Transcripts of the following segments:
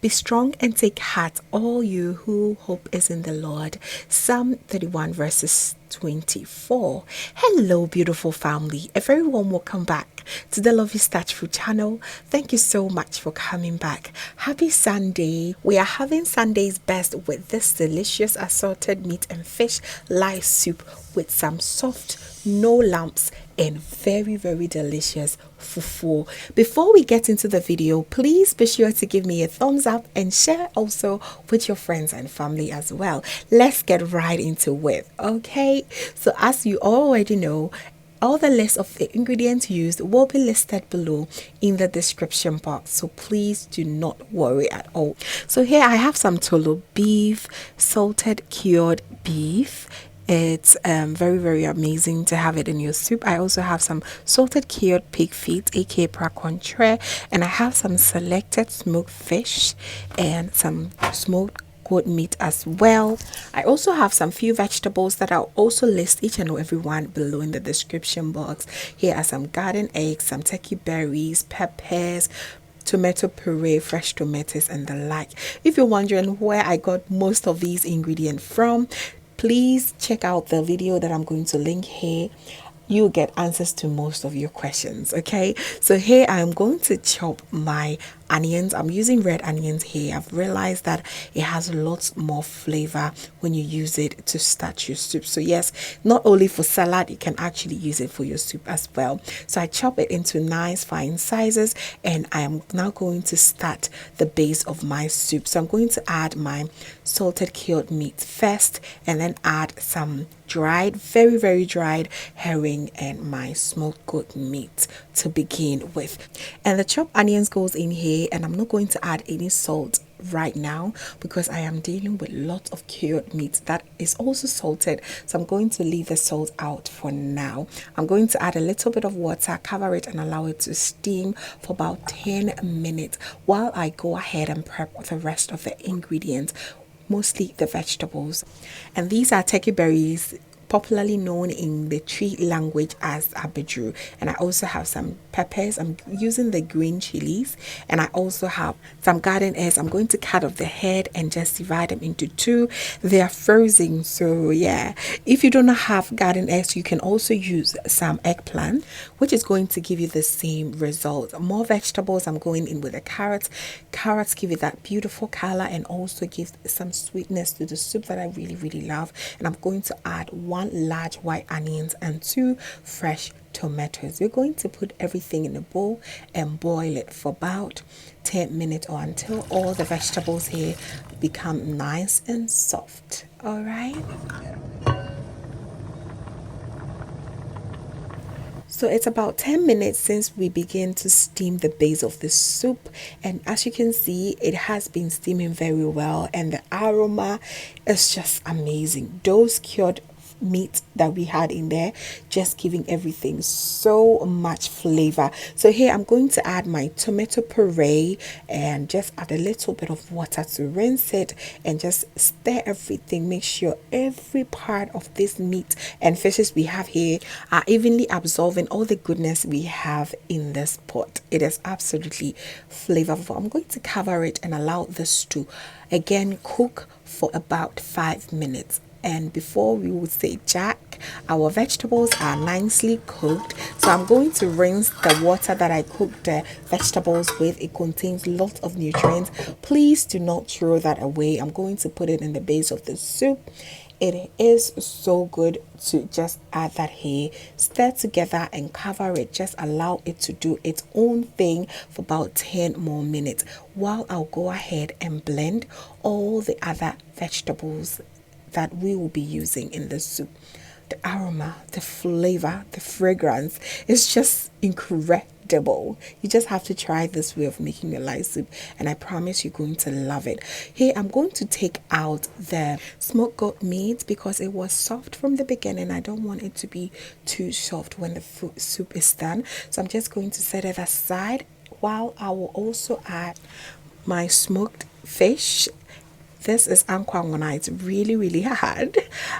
Be strong and take heart, all you who hope is in the Lord. Psalm 31 verses 24. Hello, beautiful family. A very warm welcome back to the Lovystouch food channel. Thank you so much for coming back. Happy Sunday. We are having Sunday's best with this delicious assorted meat and fish live soup with some soft, no lumps, and very delicious fufu. Before we get into the video, please be sure to give me a thumbs up and share also with your friends and family as well. Let's get right into it, okay? So as you already know, all the list of the ingredients used will be listed below in the description box, so please do not worry at all. So here I have some tolobeef, salted cured beef. It's very amazing to have it in your soup. I also have some salted cured pig feet, aka pracontre, and I have some selected smoked fish and some smoked goat meat as well. I also have some few vegetables that I'll also list each and every one below in the description box. Here are some garden eggs, some turkey berries, peppers, tomato puree, fresh tomatoes, and the like. If you're wondering where I got most of these ingredients from, please check out the video that I'm going to link here. You'll get answers to most of your questions, okay? So here I'm going to chop my onions. I'm using red onions here. I've realized that it has lots more flavor when you use it to start your soup. So yes, not only for salad, you can actually use it for your soup as well. So I chop it into nice fine sizes, and I am now going to start the base of my soup. So I'm going to add my salted cured meat first, and then add some dried, very dried herring and my smoked goat meat to begin with. And the chopped onions goes in here, and I'm not going to add any salt right now because I am dealing with lots of cured meat that is also salted, so I'm going to leave the salt out for now. I'm going to add a little bit of water, cover it, and allow it to steam for about 10 minutes while I go ahead and prep the rest of the ingredients, mostly the vegetables. And these are turkey berries, popularly known in the tree language as abedru, and I also have some peppers. I'm using the green chilies, and I also have some garden eggs. I'm going to cut off the head and just divide them into two. They are frozen, so yeah, if you don't have garden eggs, you can also use some eggplant, which is going to give you the same result. More vegetables. I'm going in with the carrots. Carrots give it that beautiful color and also give some sweetness to the soup that I really love. And I'm going to add 1 large white onions and 2 fresh tomatoes. We're going to put everything in a bowl and boil it for about 10 minutes or until all the vegetables here become nice and soft. All right. So it's about 10 minutes since we begin to steam the base of the soup, and as you can see, it has been steaming very well, and the aroma is just amazing. Those cured meat that we had in there just giving everything so much flavor. So here I'm going to add my tomato puree and just add a little bit of water to rinse it and just stir everything. Make sure every part of this meat and fishes we have here are evenly absorbing all the goodness we have in this pot. It is absolutely flavorful. I'm going to cover it and allow this to again cook for about 5 minutes. And before we would say jack, our vegetables are nicely cooked, so I'm going to rinse the water that I cooked the vegetables with. It contains lots of nutrients. Please do not throw that away. I'm going to put it in the base of the soup. It is so good to just add that here, stir together and cover it. Just allow it to do its own thing for about 10 more minutes while I'll go ahead and blend all the other vegetables that we will be using in the soup. The aroma, the flavor, the fragrance is just incredible. You just have to try this way of making your light soup, and I promise you're going to love it. Here I'm going to take out the smoked goat meat because it was soft from the beginning. I don't want it to be too soft when the soup is done, so I'm just going to set it aside while I will also add my smoked fish. this is Ankwawona. It's really hard.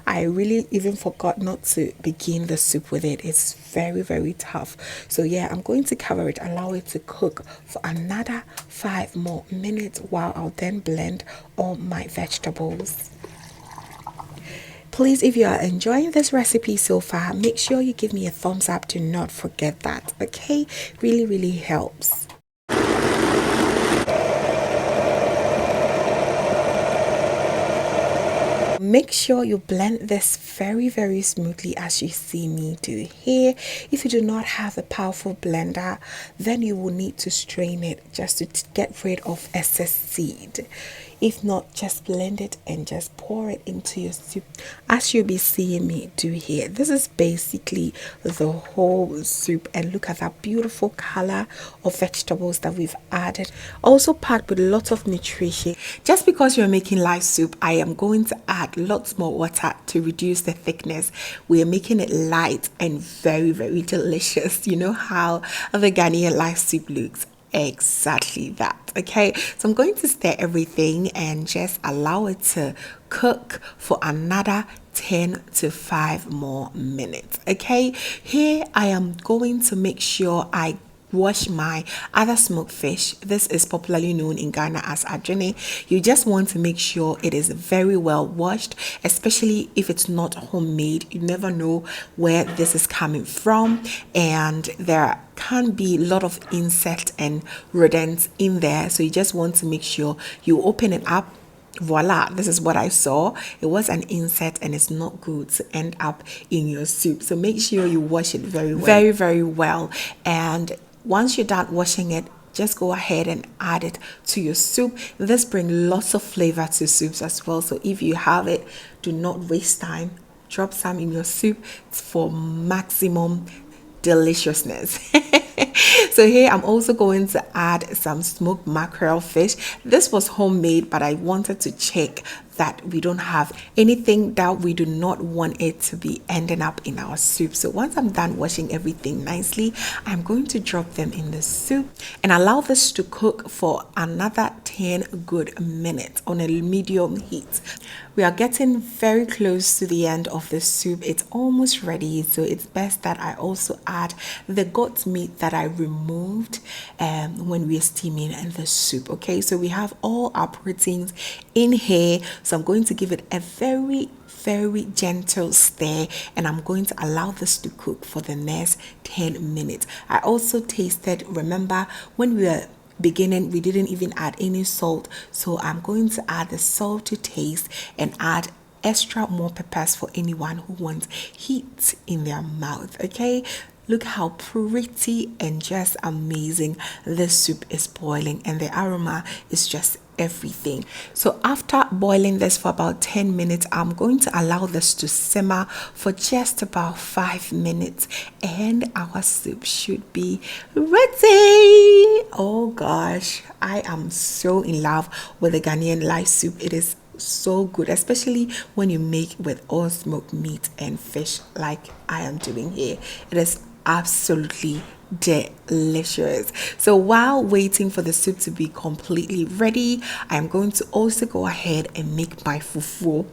I really even forgot not to begin the soup with it. It's very tough. So yeah, I'm going to cover it, allow it to cook for another 5 more minutes while I'll then blend all my vegetables. Please, if you are enjoying this recipe so far, make sure you give me a thumbs up. Do not forget that, okay? Really helps. Make sure you blend this very smoothly as you see me do here. If you do not have a powerful blender, then you will need to strain it just to get rid of excess seed. If not, just blend it and just pour it into your soup as you'll be seeing me do here. This is basically the whole soup, and look at that beautiful color of vegetables that we've added, also packed with lots of nutrition. Just because you're making light soup, I am going to add lots more water to reduce the thickness. We are making it light and very delicious. You know how the Ghanaian light soup looks? Exactly that. Okay, so I'm going to stir everything and just allow it to cook for another 10 to 5 more minutes. Okay, here I am going to make sure I wash my other smoked fish. This is popularly known in Ghana as adjene. You just want to make sure it is very well washed, especially if it's not homemade. You never know where this is coming from, and there can be a lot of insects and rodents in there, so you just want to make sure you open it up. Voila, this is what I saw. It was an insect, and it's not good to end up in your soup, so make sure you wash it very well. Very well. And once you're done washing it, just go ahead and add it to your soup. This brings lots of flavor to soups as well, so if you have it, do not waste time. Drop some in your soup for maximum deliciousness. So here I'm also going to add some smoked mackerel fish. This was homemade, but I wanted to check that we don't have anything that we do not want it to be ending up in our soup. So once I'm done washing everything nicely, I'm going to drop them in the soup and allow this to cook for another 10 good minutes on a medium heat. We are getting very close to the end of the soup. It's almost ready, so it's best that I also add the goat meat that I removed when we're steaming the soup. Okay, so we have all our proteins in here, so I'm going to give it a very gentle stir, and I'm going to allow this to cook for the next 10 minutes. I also tasted, remember when we were beginning, we didn't even add any salt, so I'm going to add the salt to taste and add extra more peppers for anyone who wants heat in their mouth. Okay, look how pretty and just amazing this soup is boiling, and the aroma is just everything. So after boiling this for about 10 minutes, I'm going to allow this to simmer for just about 5 minutes, and our soup should be ready. Oh gosh, I am so in love with the Ghanaian light soup. It is so good, especially when you make with all smoked meat and fish like I am doing here. It is absolutely delicious. So while waiting for the soup to be completely ready, I'm going to also go ahead and make my fufu.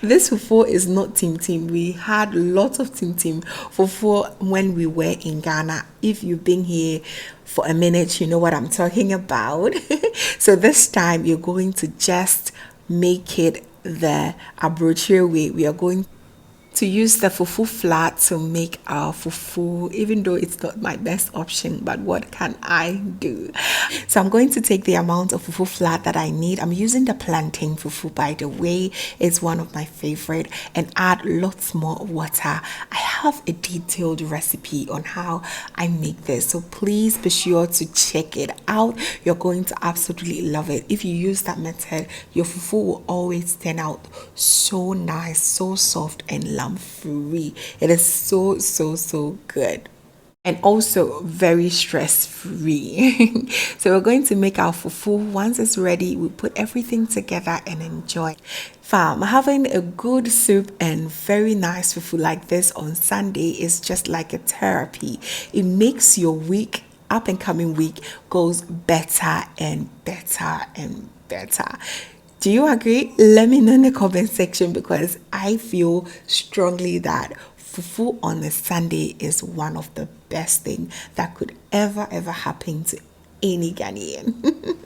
This fufu is not tim. We had lots of tim fufu when we were in Ghana. If you've been here for a minute, you know what I'm talking about. So this time you're going to just make it the abrochire way. We are going to use the fufu flat to make our fufu, even though it's not my best option, but what can I do? So I'm going to take the amount of fufu flat that I need. I'm using the plantain fufu, by the way. It's one of my favorite, and add lots more water. I have a detailed recipe on how I make this, so please be sure to check it out. You're going to absolutely love it. If you use that method, your fufu will always turn out so nice, so soft and free. It is so good, and also very stress free. So we're going to make our fufu. Once it's ready, we put everything together and enjoy. Fam, having a good soup and very nice fufu like this on Sunday is just like a therapy. It makes your week, up and coming week, goes better and better. Do you agree? Let me know in the comment section because I feel strongly that fufu on a Sunday is one of the best things that could ever happen to any Ghanaian.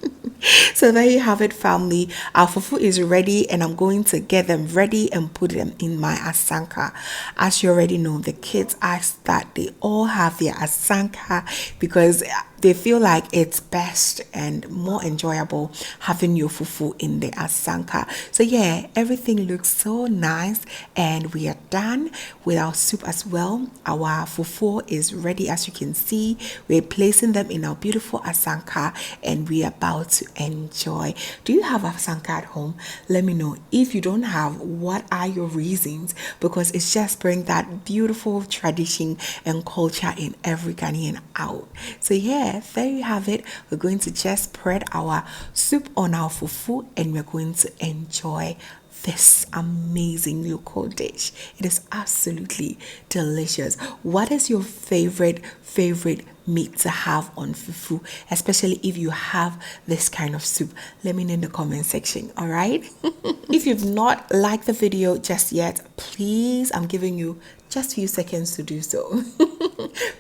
So there you have it, family. Our fufu is ready and I'm going to get them ready and put them in my asanka. As you already know, the kids ask that they all have their asanka because they feel like it's best and more enjoyable having your fufu in the asanka. So yeah, everything looks so nice and we are done with our soup as well. Our fufu is ready, as you can see. We're placing them in our beautiful asanka and we're about to enjoy. Do you have asanka at home? Let me know. If you don't have, what are your reasons? Because it's just bring that beautiful tradition and culture in every Ghanaian out. So yeah, there you have it. We're going to just spread our soup on our fufu and we're going to enjoy this amazing local dish. It is absolutely delicious. What is your favorite meat to have on fufu, especially if you have this kind of soup? Let me know in the comment section. All right. If you've not liked the video just yet, please, I'm giving you just a few seconds to do so.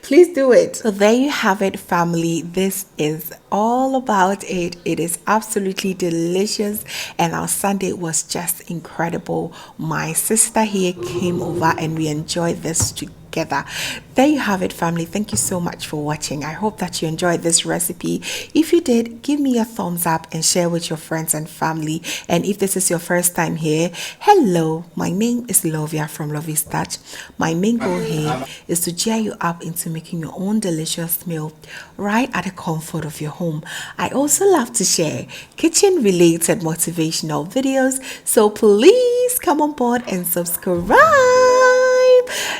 Please do it. So there you have it, family. This is all about it. It is absolutely delicious and our Sunday was just incredible. My sister here came over and we enjoyed this together. There you have it, family. Thank you so much for watching. I hope that you enjoyed this recipe. If you did, give me a thumbs up and share with your friends and family. And if this is your first time here, hello, my name is Lovia from Lovystouch. My main goal here is to cheer you up into making your own delicious meal right at the comfort of your home. I also love to share kitchen related motivational videos, so please come on board and subscribe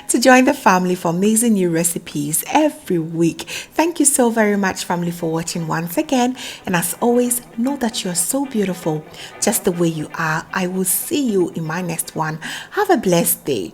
to join the family for amazing new recipes every week. Thank you so very much, family, for watching once again. And as always, know that you're so beautiful just the way you are. I will see you in my next one. Have a blessed day.